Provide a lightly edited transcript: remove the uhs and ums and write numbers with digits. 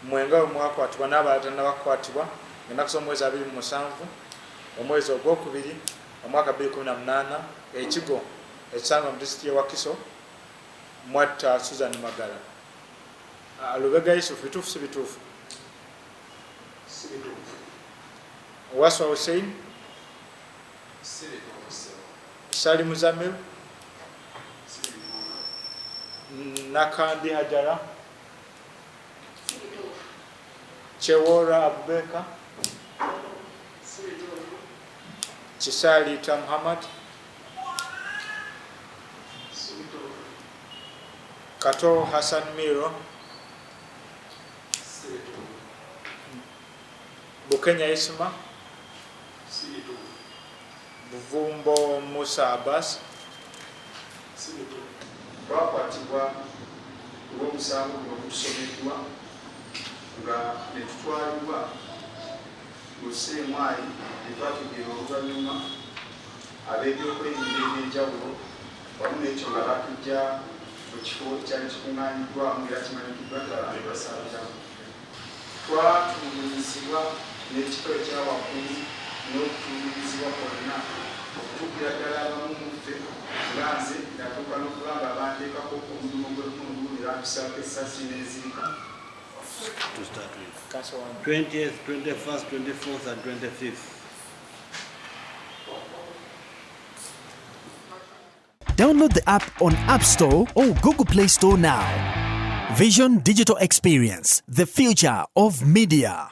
mwenga omwakwatibwa n'abalala tannabakwatibwa ennaku z'omwezi 27 omwezi ogwokubiri omwaka 2018 ekigo ekisanga mu disitulikiti y'e Wakiso mwatta Susan Magara. Lubega Yusufu, bituufu si bituufu? Waswa Hussein, Sali Muzamil, Nakandi Hajara, Chewora Abubeka, Chisali Ita Muhammad, Kato Hassan Miro, Bukenya Isma, Buvumbo Musa Abbas. Bakwatibwa olw'omusango gw'okusomeddwa nga ne tutwalibwa mu Ssemwayi ne twategeera oluvannyuma ab'ebyokwerinda eby'enjawulo wamu n'ekyo nga batujja mu kifo ekyali kikuŋŋaanyiddwamu era kimanyikiddwa ddala ebasaabiramu. Twatulugunyizibwa n'ekitole ekya waggulu n'okutulugunyizibwa kwonna okutuukira ddala abamu mu ffe nga nze natuuka n'okuba nga banteekako omulimu gw'ekkungu era ntusaako essasi n'enzirika. To start with 20th, 21st, 24th and 25th. Download the app on App Store or Google Play Store now. Vision Digital Experience, the future of media.